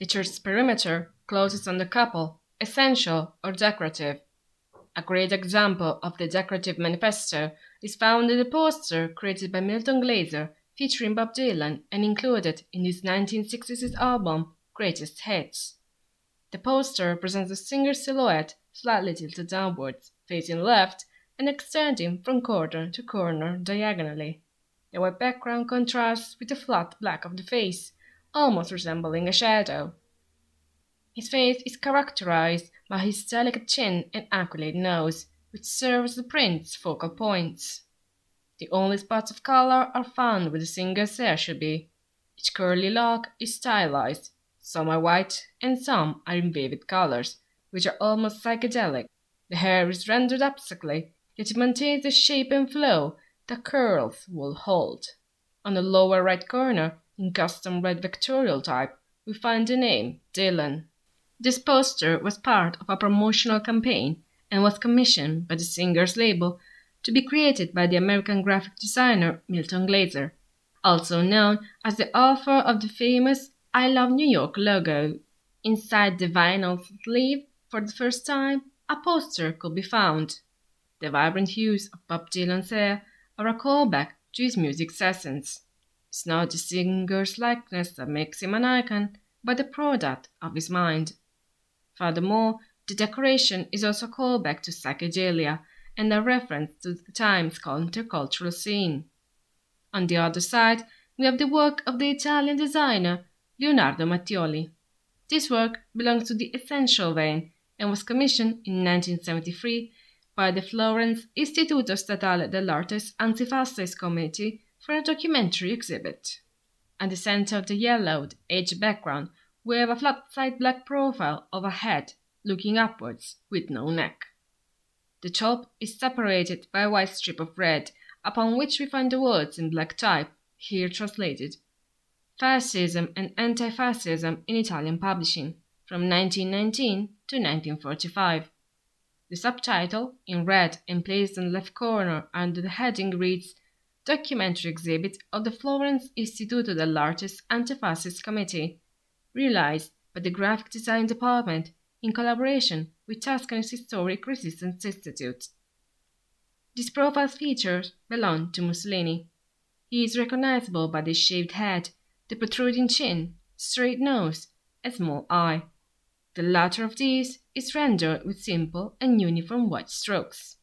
The church's perimeter closes on the couple, essential or decorative. A great example of the decorative manifesto is found in the poster created by Milton Glazer featuring Bob Dylan and included in his 1966 album Greatest Hits. The poster presents the singer's silhouette slightly tilted downwards, facing left and extending from corner to corner diagonally. The white background contrasts with the flat black of the face, almost resembling a shadow. His face is characterized by his delicate chin and aquiline nose, which serve as the print's focal points. The only spots of color are found where the singer's hair should be. Each curly lock is stylized. Some are white and some are in vivid colors, which are almost psychedelic. The hair is rendered abstractly, yet it maintains the shape and flow that curls will hold. On the lower right corner, in custom red vectorial type, we find the name Dylan. This poster was part of a promotional campaign and was commissioned by the singer's label to be created by the American graphic designer Milton Glazer, also known as the author of the famous I Love New York logo. Inside the vinyl sleeve, for the first time, a poster could be found. The vibrant hues of Bob Dylan's hair are a callback to his music's essence. It's not the singer's likeness that makes him an icon, but the product of his mind. Furthermore, the decoration is also a callback to psychedelia and a reference to the time's countercultural scene. On the other side, we have the work of the Italian designer Leonardo Mattioli. This work belongs to the essential vein and was commissioned in 1973 by the Florence Istituto Statale dell'Artes Antifascist Committee for a documentary exhibit. At the center of the yellowed edge background, we have a flat-side black profile of a head looking upwards with no neck. The top is separated by a white strip of red, upon which we find the words in black type, here translated: Fascism and Anti-Fascism in Italian Publishing, from 1919 to 1945. The subtitle, in red and placed in the left corner under the heading, reads Documentary Exhibit of the Florence Istituto dell'Artes Antifascist Committee, realized by the Graphic Design Department in collaboration with Tuscany's Historic Resistance Institute. These profile features belong to Mussolini. He is recognizable by the shaved head, the protruding chin, straight nose, and small eye. The latter of these is rendered with simple and uniform white strokes.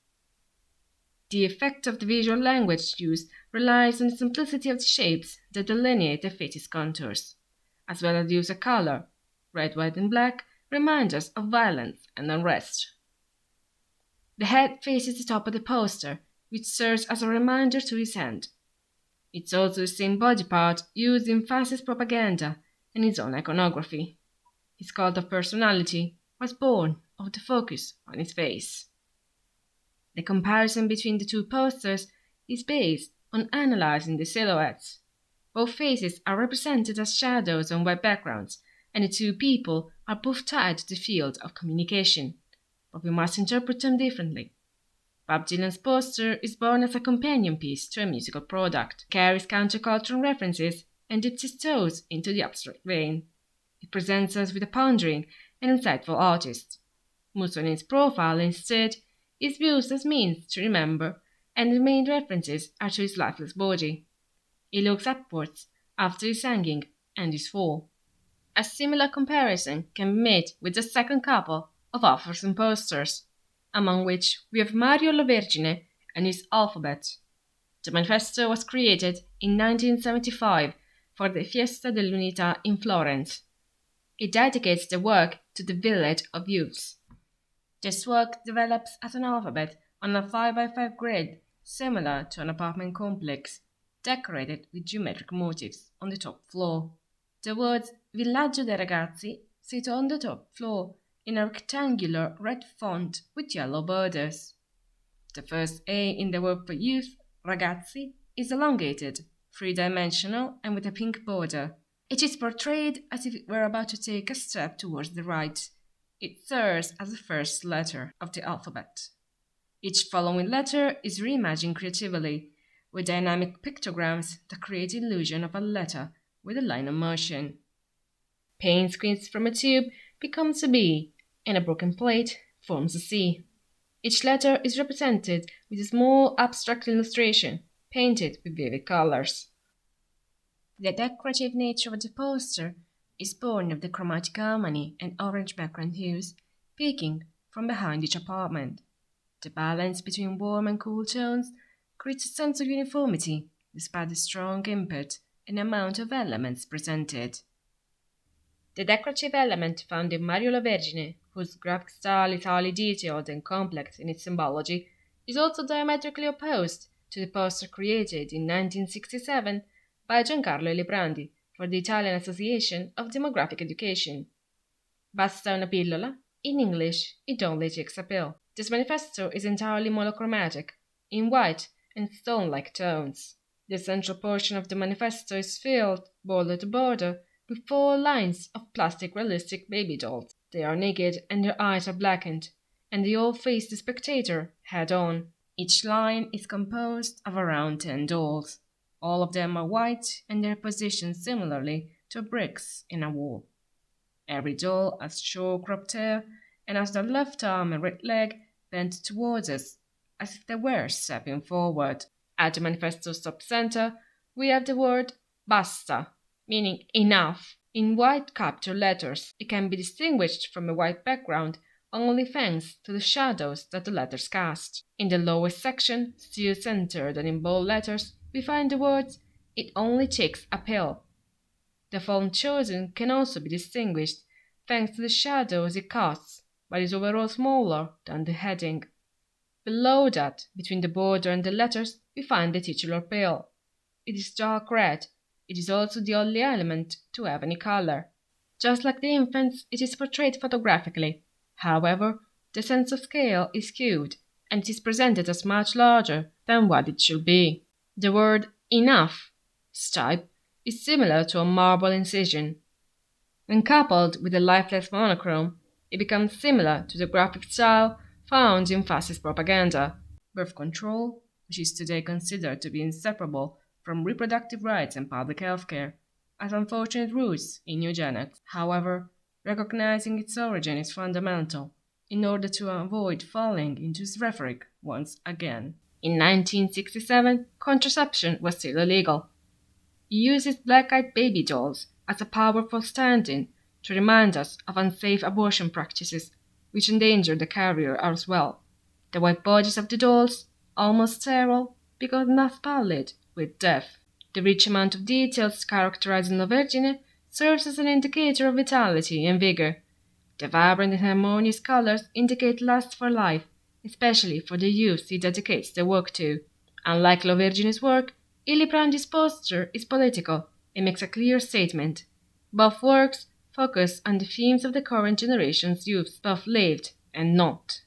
The effect of the visual language used relies on the simplicity of the shapes that delineate the face's contours, as well as the use of color. Red, white, and black remind us of violence and unrest. The head faces the top of the poster, which serves as a reminder to his hand. It's also the same body part used in fascist propaganda and his own iconography. His cult of personality was born of the focus on his face. The comparison between the two posters is based on analyzing the silhouettes. Both faces are represented as shadows on white backgrounds, and the two people are both tied to the field of communication, but we must interpret them differently. Bob Dylan's poster is born as a companion piece to a musical product, carries countercultural references, and dips its toes into the abstract vein. It presents us with a pondering and insightful artist. Mussolini's profile, instead, is used as means to remember, and the main references are to his lifeless body. He looks upwards after his hanging and his fall. A similar comparison can be made with the second couple of authors and posters, among which we have Mario Lovergine and his alphabet. The Manifesto was created in 1975 for the Fiesta dell'Unità in Florence. It dedicates the work to the village of youths. This work develops as an alphabet on a 5x5 grid, similar to an apartment complex, decorated with geometric motifs on the top floor. The words Villaggio dei Ragazzi sit on the top floor in a rectangular red font with yellow borders. The first A in the word for youth, ragazzi, is elongated, three-dimensional, and with a pink border. It is portrayed as if it were about to take a step towards the right. It serves as the first letter of the alphabet. Each following letter is reimagined creatively, with dynamic pictograms that create the illusion of a letter with a line of motion. paint squeezed from a tube becomes a B, and a broken plate forms a C. Each letter is represented with a small abstract illustration, painted with vivid colors. The decorative nature of the poster is born of the chromatic harmony and orange background hues peeking from behind each apartment. The balance between warm and cool tones creates a sense of uniformity despite the strong input and amount of elements presented. The decorative element found in Mario Lovergine, whose graphic style is highly detailed and complex in its symbology, is also diametrically opposed to the poster created in 1967 by Giancarlo Iliprandi for the Italian Association of Demographic Education. Basta una pillola? In English, it only takes a pill. This manifesto is entirely monochromatic, in white and stone-like tones. The central portion of the manifesto is filled, border to border, with 4 lines of plastic realistic baby dolls. They are naked and their eyes are blackened, and they all face the spectator head-on. Each line is composed of around 10 dolls. All of them are white and they are positioned similarly to bricks in a wall. Every doll has short cropped hair and has their left arm and right leg bent towards us, as if they were stepping forward. At the manifesto's top center, we have the word basta, meaning enough, in white capital letters. It can be distinguished from a white background only thanks to the shadows that the letters cast. In the lowest section, still centered and in bold letters, we find the words, "It only takes a pill." The font chosen can also be distinguished thanks to the shadows it casts, but is overall smaller than the heading. Below that, between the border and the letters, we find the titular pill. It is dark red. It is also the only element to have any color. Just like the infants, it is portrayed photographically. However, the sense of scale is skewed, and it is presented as much larger than what it should be. The word enough, stipe, is similar to a marble incision. When coupled with a lifeless monochrome, it becomes similar to the graphic style found in fascist propaganda. Birth control, which is today considered to be inseparable from reproductive rights and public health care, has unfortunate roots in eugenics. However, recognizing its origin is fundamental in order to avoid falling into its rhetoric once again. In 1967, contraception was still illegal. It uses black-eyed baby dolls as a powerful stand-in to remind us of unsafe abortion practices which endanger the carrier as well. The white bodies of the dolls, almost sterile, because not pallid with death. The rich amount of details characterizing Lovergine serves as an indicator of vitality and vigor. The vibrant and harmonious colors indicate lust for life, especially for the youth he dedicates the work to. Unlike Lovergine's work, Iliprandi's poster is political and makes a clear statement. Both works focus on the themes of the current generation's youth, both lived and not.